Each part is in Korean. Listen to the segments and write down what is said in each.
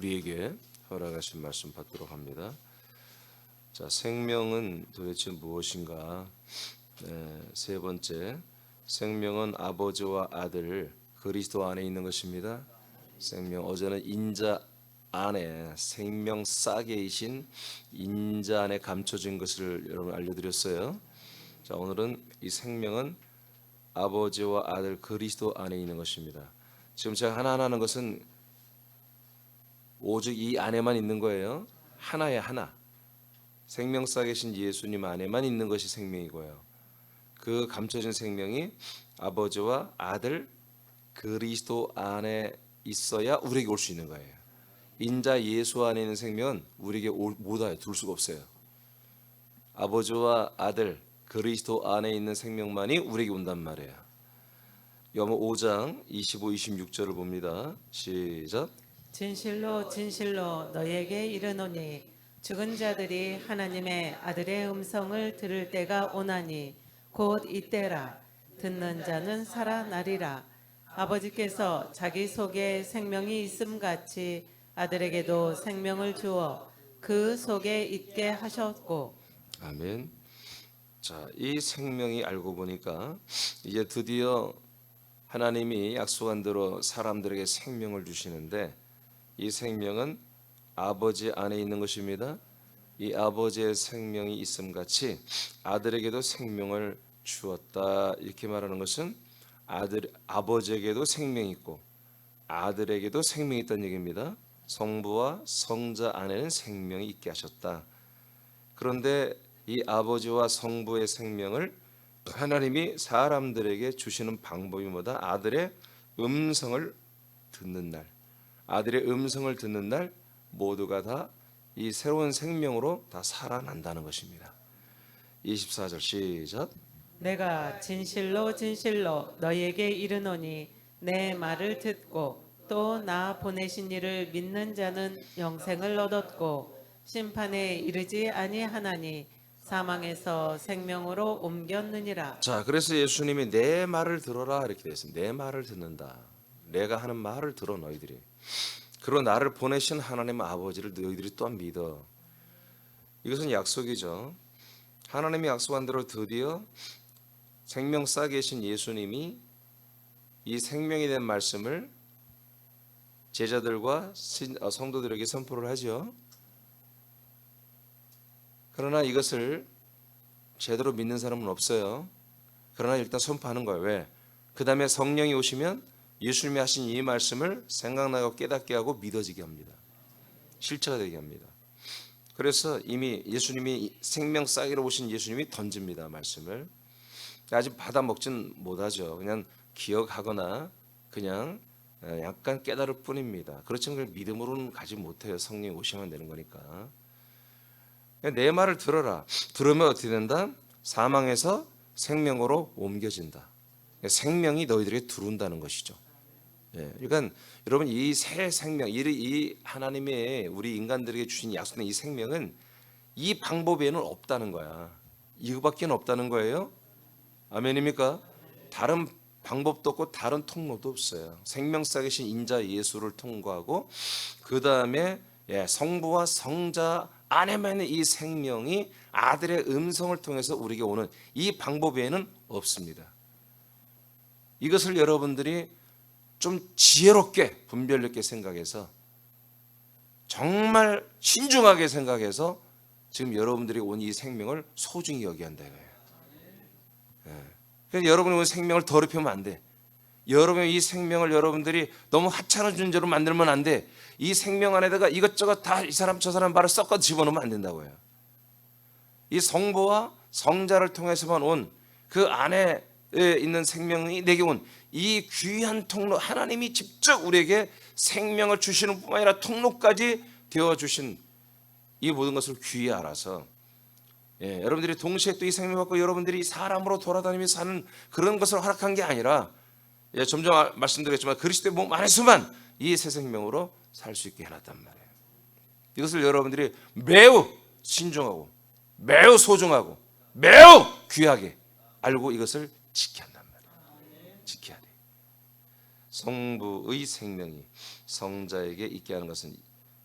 우리에게 허락하신 말씀 받도록 합니다. 자, 생명은 도대체 무엇인가? 세 번째, 생명은 아버지와 아들 그리스도 안에 있는 것입니다. 생명, 어제는 인자 안에 생명 싹에이신 인자 안에 감춰진 것을 여러분 알려드렸어요. 자, 오늘은 이 생명은 아버지와 아들 그리스도 안에 있는 것입니다. 지금 제가 하나하나 하는 것은 오직 이 안에만 있는 거예요. 하나에 하나. 생명 싹에 계신 예수님 안에만 있는 것이 생명이고요. 그 감춰진 생명이 아버지와 아들 그리스도 안에 있어야 우리에게 올 수 있는 거예요. 인자 예수 안에 있는 생명은 우리에게 못 와요. 둘 수가 없어요. 아버지와 아들 그리스도 안에 있는 생명만이 우리에게 온단 말이에요. 요한복음 5장 25, 26절을 봅니다. 시작. 진실로 진실로 너희에게 이르노니 죽은 자들이 하나님의 아들의 음성을 들을 때가 오나니 곧 이때라. 듣는 자는 살아나리라. 아버지께서 자기 속에 생명이 있음 같이 아들에게도 생명을 주어 그 속에 있게 하셨고. 아멘. 자, 이 생명이 알고 보니까 이제 드디어 하나님이 약속한 대로 사람들에게 생명을 주시는데 이 생명은 아버지 안에 있는 것입니다. 이 아버지의 생명이 있음 같이 아들에게도 생명을 주었다. 이렇게 말하는 것은 아버지에게도 생명이 있고 아들에게도 생명이 있다는 얘기입니다. 성부와 성자 안에는 생명이 있게 하셨다. 그런데 이 아버지와 성부의 생명을 하나님이 사람들에게 주시는 방법이 뭐다? 아들의 음성을 듣는 날. 아들의 음성을 듣는 날 모두가 다 이 새로운 생명으로 다 살아난다는 것입니다. 24절 시작. 내가 진실로 진실로 너희에게 이르노니 내 말을 듣고 또 나 보내신 이를 믿는 자는 영생을 얻었고 심판에 이르지 아니하나니 사망에서 생명으로 옮겼느니라. 자, 그래서 예수님이 내 말을 들어라 이렇게 되어 있습니다. 내 말을 듣는다. 내가 하는 말을 들어 너희들이. 그리고 나를 보내신 하나님 아버지를 너희들이 또한 믿어. 이것은 약속이죠. 하나님이 약속한 대로 드디어 생명 싹에 계신 예수님이 이 생명이 된 말씀을 제자들과 성도들에게 선포를 하죠. 그러나 이것을 제대로 믿는 사람은 없어요. 그러나 일단 선포하는 거예요. 왜? 그 다음에 성령이 오시면 예수님이 하신 이 말씀을 생각나고 깨닫게 하고 믿어지게 합니다. 실체가 되게 합니다. 그래서 이미 예수님이 생명 싹이로 오신 예수님이 던집니다. 말씀을. 아직 받아 먹진 못하죠. 그냥 기억하거나 그냥 약간 깨달을 뿐입니다. 그렇지만 그걸 믿음으로는 가지 못해요. 성령이 오시면 되는 거니까. 내 말을 들어라. 들으면 어떻게 된다? 사망에서 생명으로 옮겨진다. 생명이 너희들에게 들어온다는 것이죠. 그러니까 여러분 이 새 생명, 이 하나님의 우리 인간들에게 주신 약속된 이 생명은 이 방법 외에는 없다는 거야. 이거밖에 없다는 거예요. 아멘입니까? 다른 방법도 없고 다른 통로도 없어요. 생명 싹에 계신 인자 예수를 통과하고 그 다음에 성부와 성자 안에만 있는 이 생명이 아들의 음성을 통해서 우리에게 오는 이 방법 외에는 없습니다. 이것을 여러분들이 좀 지혜롭게 분별 있게 생각해서 정말 신중하게 생각해서 지금 여러분들이 온 이 생명을 소중히 여겨야 한다 이거예요. 그래서 여러분이 온 생명을 더럽히면 안 돼. 여러분의 이 생명을 여러분들이 너무 하찮은 존재로 만들면 안 돼. 이 생명 안에다가 이것저것 다 이 사람 저 사람 말을 섞어 집어넣으면 안 된다고요. 이 성부와 성자를 통해서만 온 그 안에 있는 생명이 내게 온 이 귀한 통로, 하나님이 직접 우리에게 생명을 주시는 뿐만 아니라 통로까지 되어주신 이 모든 것을 귀히 알아서 여러분들이 동시에 또 이 생명 갖고 여러분들이 사람으로 돌아다니면서 사는 그런 것을 허락한 게 아니라 점점 말씀드렸지만 그리스도의 몸 안에서만 이 새 생명으로 살 수 있게 해놨단 말이에요. 이것을 여러분들이 매우 신중하고 매우 소중하고 매우 귀하게 알고 이것을 지켜야 한단 말이에요. 지켜야 돼. 성부의 생명이 성자에게 있게 하는 것은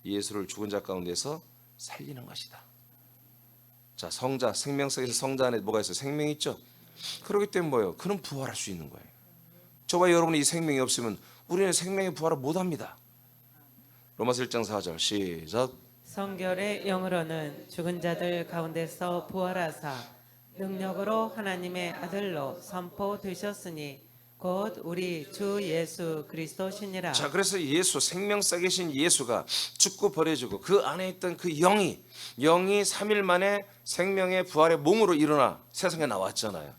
예수를 죽은 자 가운데서 살리는 것이다. 자, 성자, 생명석에서 성자 안에 뭐가 있어요? 생명이 있죠. 그렇기 때문에 뭐예요? 그는 부활할 수 있는 거예요. 저와 여러분이 이 생명이 없으면 우리는 생명의 부활을 못합니다. 로마서 1장 4절 시작. 성결의 영으로는 죽은 자들 가운데서 부활하사 능력으로 하나님의 아들로 선포되셨으니 곧 우리 주 예수 그리스도시니라. 자, 그래서 예수, 생명사 계신 예수가 죽고 버려지고 그 안에 있던 그 영이 3일 만에 생명의 부활의 몸으로 일어나 세상에 나왔잖아요.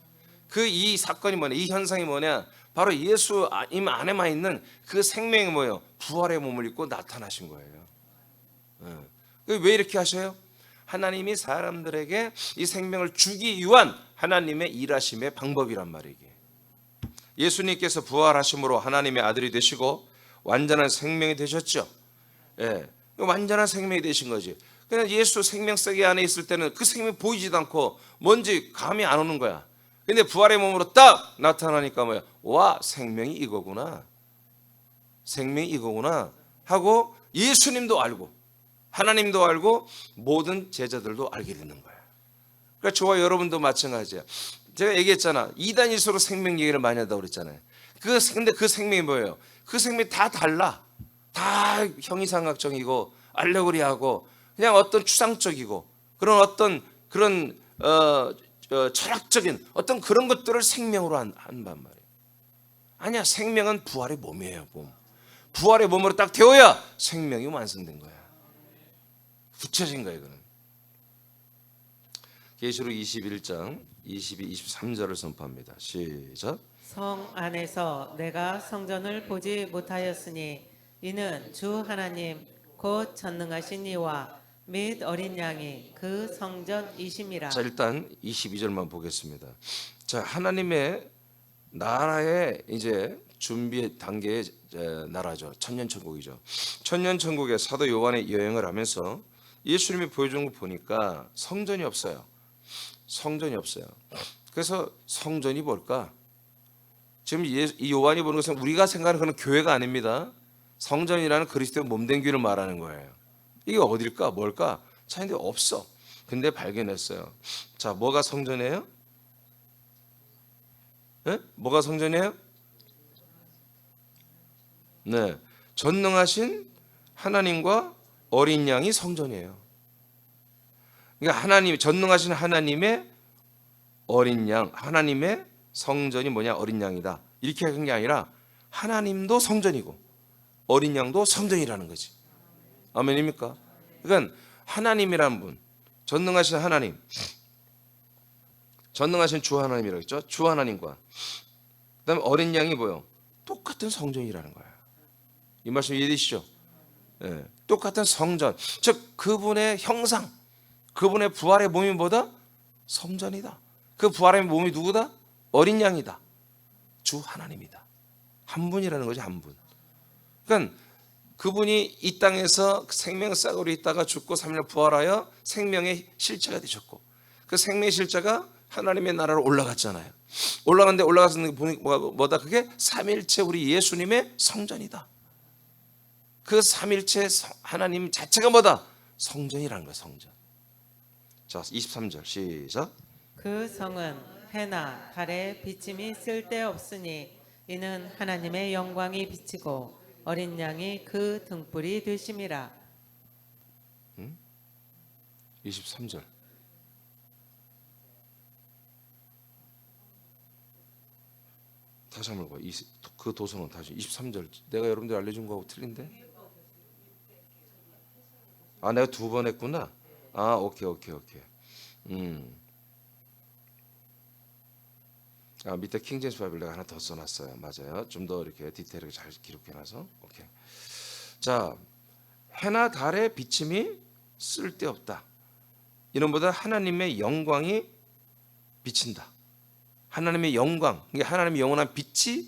그 이 사건이 뭐냐, 이 현상이 뭐냐, 바로 예수 임 안에만 있는 그 생명이 뭐예요? 부활의 몸을 입고 나타나신 거예요. 왜 이렇게 하셔요? 하나님이 사람들에게 이 생명을 주기 위한 하나님의 일하심의 방법이란 말이에요. 예수님께서 부활하심으로 하나님의 아들이 되시고 완전한 생명이 되셨죠. 예, 완전한 생명이 되신 거지. 그냥 예수 생명석이 안에 있을 때는 그 생명이 보이지도 않고 뭔지 감이 안 오는 거야. 근데 부활의 몸으로 딱 나타나니까 뭐야? 와, 생명이 이거구나. 생명이 이거구나 하고 예수님도 알고 하나님도 알고 모든 제자들도 알게 되는 거야. 그러니까 저와 여러분도 마찬가지야. 제가 얘기했잖아. 이단일서로 생명 얘기를 많이 한다고 그랬잖아요. 근데 그 생명이 뭐예요? 그 생명이 다 달라. 다 형이상학적이고 알레고리하고 그냥 어떤 추상적이고 그런 어떤 그런 철학적인 어떤 그런 것들을 생명으로 한단 말이에요. 아니야, 생명은 부활의 몸이에요. 몸. 부활의 몸으로 딱 되어야 생명이 완성된 거야. 붙여진 거예요. 이거는 계시록 21장 22, 23절을 선포합니다. 시작. 성 안에서 내가 성전을 보지 못하였으니 이는 주 하나님 곧 전능하신 이와 및 어린 양이 그 성전이심이라. 자, 일단 22절만 보겠습니다. 자, 하나님의 나라의 이제 준비 단계의 나라죠. 천년천국이죠. 천년천국에 사도 요한의 여행을 하면서 예수님이 보여준 거 보니까 성전이 없어요. 성전이 없어요. 그래서 성전이 뭘까? 지금 이 요한이 보는 것은 우리가 생각하는 그런 교회가 아닙니다. 성전이라는 그리스도의 몸된 교회를 말하는 거예요. 이게 어딜까? 뭘까? 찾는데 없어. 근데 발견했어요. 자, 뭐가 성전이에요? 네? 뭐가 성전이에요? 네, 전능하신 하나님과 어린 양이 성전이에요. 그러니까 하나님, 전능하신 하나님의 어린 양, 하나님의 성전이 뭐냐? 어린 양이다. 이렇게 하는 게 아니라 하나님도 성전이고 어린 양도 성전이라는 거지. 아멘입니까? 그러니까 하나님이라는 분, 전능하신 하나님, 전능하신 주 하나님이라고 했죠. 주 하나님과 그다음에 어린 양이 뭐요? 똑같은 성전이라는 거야. 이 말씀 이해되시죠? 예, 똑같은 성전, 즉 그분의 형상, 그분의 부활의 몸이 뭐다? 성전이다. 그 부활의 몸이 누구다? 어린 양이다. 주 하나님이다. 한 분이라는 거지, 한 분. 그러니까 그분이 이 땅에서 생명 싹으로 있다가 죽고 3일 부활하여 생명의 실체가 되셨고 그 생명의 실체가 하나님의 나라로 올라갔잖아요. 올라갔는데 올라가서 보니까 뭐다? 그게 삼일체 우리 예수님의 성전이다. 그 삼일체 하나님 자체가 뭐다? 성전이라는 거야, 성전. 자, 23절 시작. 그 성은 해나 달의 비침이 쓸데없으니 이는 하나님의 영광이 비치고 어린 양이 그 등불이 되심이라. 23절. 다시 한번 봐. 그 도서는 다시 23절. 내가 여러분들 알려준 거하고 틀린데? 아, 내가 두 번 했구나. 아, 오케이. 아, 밑에 킹제임스 바이블 내가 하나 더 써놨어요. 맞아요. 좀 더 이렇게 디테일하게 잘 기록해놔서. 오케이. 자, 해나 달의 비침이 쓸데없다. 이놈보다 하나님의 영광이 비친다. 하나님의 영광, 이게 하나님의 영원한 빛이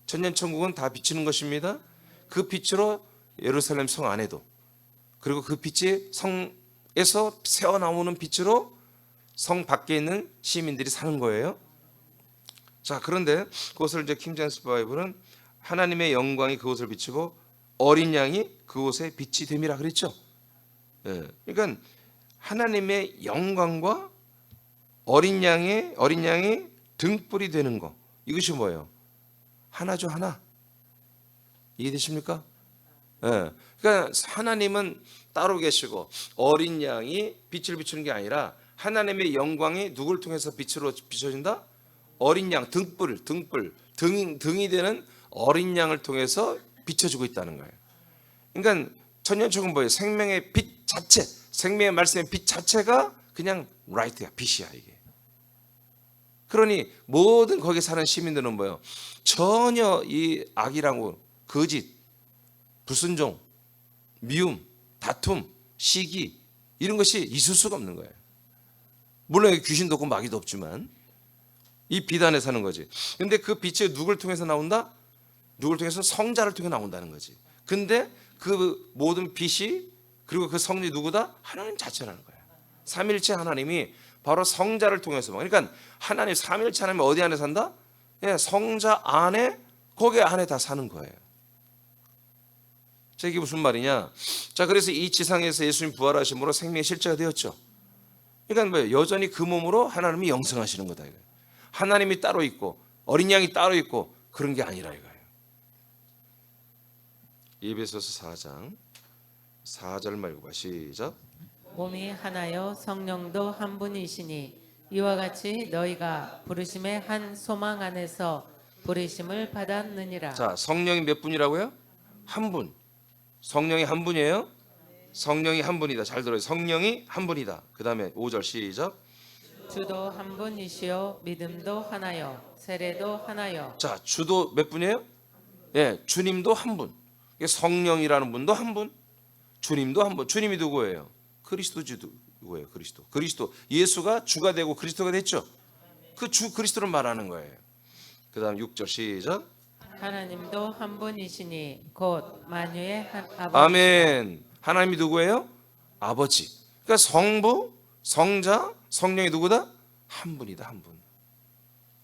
천년천국은 다 비치는 것입니다. 그 빛으로 예루살렘 성 안에도, 그리고 그 빛이 성에서 새어나오는 빛으로 성 밖에 있는 시민들이 사는 거예요. 자, 그런데 그것을 이제 킹제임스 바이블은 하나님의 영광이 그것을 비추고 어린 양이 그곳에 빛이 됨이라 그랬죠. 예. 그러니까 하나님의 영광과 어린 양이 등불이 되는 거, 이것이 뭐예요? 하나죠, 하나. 이해되십니까? 예. 그러니까 하나님은 따로 계시고 어린 양이 빛을 비추는 게 아니라 하나님의 영광이 누굴 통해서 빛으로 비춰진다? 어린 양, 등이 되는 어린 양을 통해서 비춰주고 있다는 거예요. 그러니까 천년초는 뭐예요? 생명의 빛 자체, 생명의 말씀의 빛 자체가 그냥 라이트야, 빛이야 이게. 그러니 모든 거기 사는 시민들은 뭐예요? 전혀 이 악이라고 거짓, 불순종, 미움, 다툼, 시기 이런 것이 있을 수가 없는 거예요. 물론 귀신도 없고 마귀도 없지만 이 빛 안에 사는 거지. 근데 그 빛이 누굴 통해서 나온다? 누굴 통해서? 성자를 통해 나온다는 거지. 근데 그 모든 빛이 그리고 그 성리 누구다? 하나님 자체라는 거예요. 삼일체 하나님이 바로 성자를 통해서, 그러니까 하나님 삼일체 하나님 어디 안에 산다? 예, 성자 안에, 거기 안에 다 사는 거예요. 자, 이게 무슨 말이냐? 자, 그래서 이 지상에서 예수님 부활하심으로 생명의 실제가 되었죠. 그러니까 뭐예요? 여전히 그 몸으로 하나님이 영생하시는 거다 이거예요. 하나님이 따로 있고 어린 양이 따로 있고 그런 게 아니라 이거예요. 에베소서 4장 4절 말고 봐. 시작. 몸이 하나요 성령도 한 분이시니 이와 같이 너희가 부르심의 한 소망 안에서 부르심을 받았느니라. 자, 성령이 몇 분이라고요? 한 분. 성령이 한 분이에요? 성령이 한 분이다. 잘 들어요. 성령이 한 분이다. 그 다음에 5절 시작. 주도 한 분이시요 믿음도 하나요 세례도 하나요. 자, 주도 몇 분이에요? 예, 주님도 한 분. 성령이라는 분도 한 분. 주님도 한 분. 주님이 누구예요? 그리스도지 누구예요? 그리스도. 예수가 주가 되고 그리스도가 됐죠. 그 주 그리스도를 말하는 거예요. 그 다음 6절 시작. 하나님도 한 분이시니 곧 만유의 한 아버지. 아멘. 하나님이 누구예요? 아버지. 그러니까 성부, 성자, 성령이 누구다? 한 분이다. 한 분.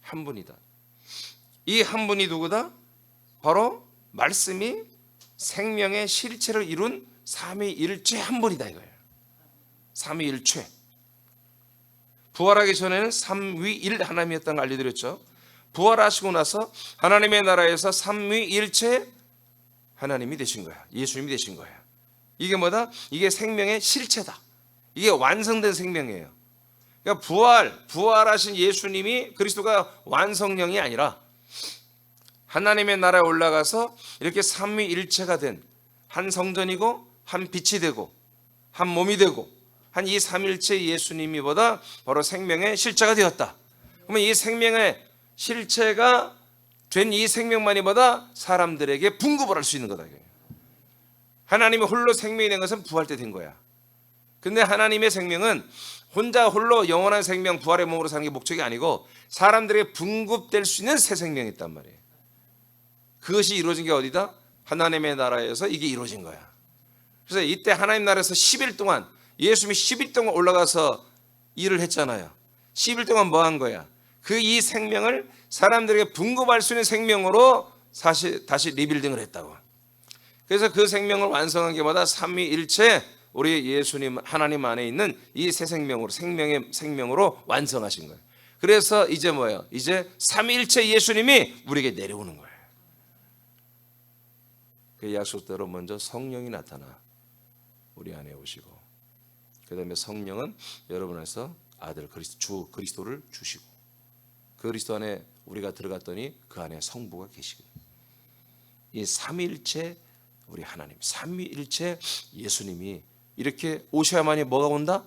한 분이다. 이 한 분이 누구다? 바로 말씀이 생명의 실체를 이룬 삼위일체 한 분이다 이거예요. 삼위일체. 부활하기 전에는 삼위일 하나님이었다는 걸 알려드렸죠. 부활하시고 나서 하나님의 나라에서 삼위일체 하나님이 되신 거야. 예수님이 되신 거야. 이게 뭐다? 이게 생명의 실체다. 이게 완성된 생명이에요. 그러니까 부활하신 예수님이, 그리스도가 완성령이 아니라 하나님의 나라에 올라가서 이렇게 삼위일체가 된 한 성전이고 한 빛이 되고 한 몸이 되고 한 이 삼일체 예수님이 보다 바로 생명의 실체가 되었다. 그러면 이 생명의 실체가 된 이 생명만이 보다 사람들에게 분급을 할 수 있는 거다. 하나님이 홀로 생명이 된 것은 부활 때 된 거야. 근데 하나님의 생명은 혼자 홀로 영원한 생명, 부활의 몸으로 사는 게 목적이 아니고 사람들에게 분급될 수 있는 새 생명이 있단 말이에요. 그것이 이루어진 게 어디다? 하나님의 나라에서 이게 이루어진 거야. 그래서 이때 하나님 나라에서 10일 동안, 예수님이 10일 동안 올라가서 일을 했잖아요. 10일 동안 뭐 한 거야? 그 이 생명을 사람들에게 분급할 수 있는 생명으로 다시 리빌딩을 했다고. 그래서 그 생명을 완성한 게 뭐다? 삼위일체 우리 예수님 하나님 안에 있는 이 새 생명으로, 생명의 생명으로 완성하신 거예요. 그래서 이제 뭐예요? 이제 삼위일체 예수님이 우리에게 내려오는 거예요. 그 약속대로 먼저 성령이 나타나 우리 안에 오시고, 그 다음에 성령은 여러분 안에서 아들 주 그리스도를 주시고, 그리스도 안에 우리가 들어갔더니 그 안에 성부가 계시고, 이 삼위일체 우리 하나님, 삼위일체 예수님이 이렇게 오셔야만이 뭐가 온다?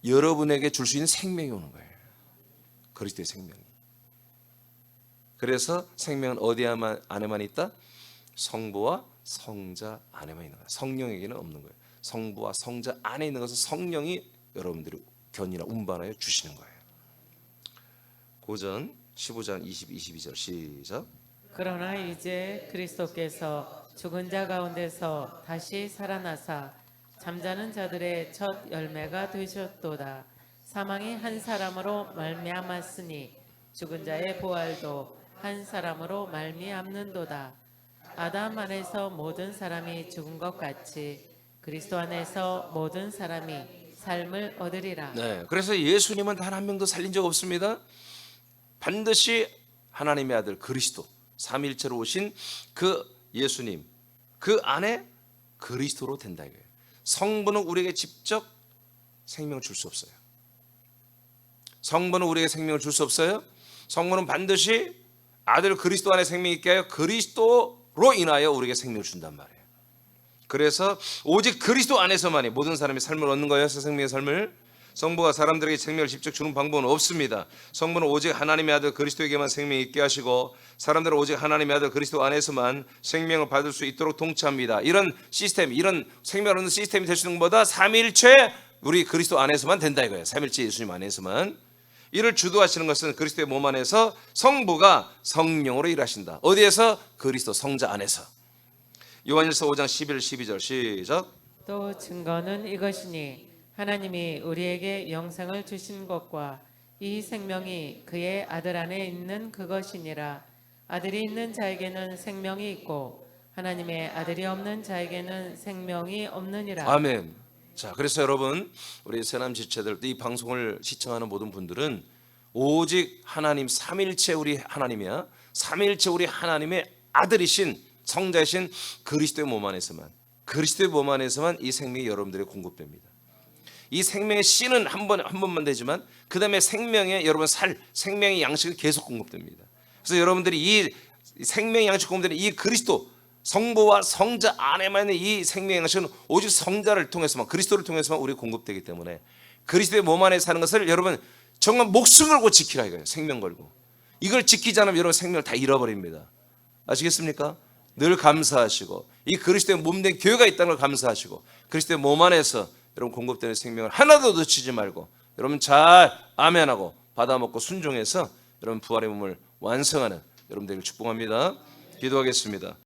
여러분에게 줄 수 있는 생명이 오는 거예요. 그리스도의 생명이. 그래서 생명은 어디 안에만 있다? 성부와 성자 안에만 있는 거예요. 성령에게는 없는 거예요. 성부와 성자 안에 있는 것은 성령이 여러분들이 견이나 운반하여 주시는 거예요. 고전 15장 22절 시작. 그러나 이제 그리스도께서 죽은 자 가운데서 다시 살아나사 잠자는 자들의 첫 열매가 되셨도다. 사망이 한 사람으로 말미암았으니 죽은 자의 부활도 한 사람으로 말미암는도다. 아담 안에서 모든 사람이 죽은 것 같이 그리스도 안에서 모든 사람이 삶을 얻으리라. 네, 그래서 예수님은 단 한 명도 살린 적 없습니다. 반드시 하나님의 아들 그리스도 삼위일체로 오신 그 예수님 그 안에 그리스도로 된다 이거예요. 성부는 우리에게 직접 생명을 줄 수 없어요. 성부는 우리에게 생명을 줄 수 없어요. 성부는 반드시 아들 그리스도 안에 생명이 있게 하여 그리스도로 인하여 우리에게 생명을 준단 말이에요. 그래서 오직 그리스도 안에서만이 모든 사람이 삶을 얻는 거예요. 새 생명의 삶을. 성부가 사람들에게 생명을 직접 주는 방법은 없습니다. 성부는 오직 하나님의 아들 그리스도에게만 생명이 있게 하시고 사람들은 오직 하나님의 아들 그리스도 안에서만 생명을 받을 수 있도록 동참합니다. 이런 시스템, 이런 생명을 얻는 시스템이 될 수 있는 것보다 삼위일체 우리 그리스도 안에서만 된다 이거예요. 삼위일체 예수님 안에서만. 이를 주도하시는 것은 그리스도의 몸 안에서 성부가 성령으로 일하신다. 어디에서? 그리스도 성자 안에서. 요한일서 5장 11, 12절 시작. 또 증거는 이것이니 하나님이 우리에게 영생을 주신 것과 이 생명이 그의 아들 안에 있는 그것이니라. 아들이 있는 자에게는 생명이 있고 하나님의 아들이 없는 자에게는 생명이 없느니라. 아멘. 자, 그래서 여러분 우리 새남 지체들 이 방송을 시청하는 모든 분들은 오직 하나님 삼일체 우리 하나님이야. 삼일체 우리 하나님의 아들이신 성자이신 그리스도의 몸 안에서만 그리스도의 몸 안에서만 이 생명이 여러분들에게 공급됩니다. 이 생명의 씨는 한 번만 되지만 그 다음에 생명의 여러분 생명의 양식은 계속 공급됩니다. 그래서 여러분들이 이 생명의 양식 공급되는 이 그리스도 성부와 성자 안에만 있는 이 생명의 양식은 오직 성자를 통해서만 그리스도를 통해서만 우리 공급되기 때문에 그리스도의 몸 안에 사는 것을 여러분 정말 목숨 걸고 지키라 이거예요. 생명 걸고. 이걸 지키지 않으면 여러분 생명을 다 잃어버립니다. 아시겠습니까? 늘 감사하시고 이 그리스도의 몸된 교회가 있다는 걸 감사하시고 그리스도의 몸 안에서 여러분 공급되는 생명을 하나도 놓치지 말고 여러분 잘 아멘하고 받아먹고 순종해서 여러분 부활의 몸을 완성하는 여러분 되기를 축복합니다. 기도하겠습니다.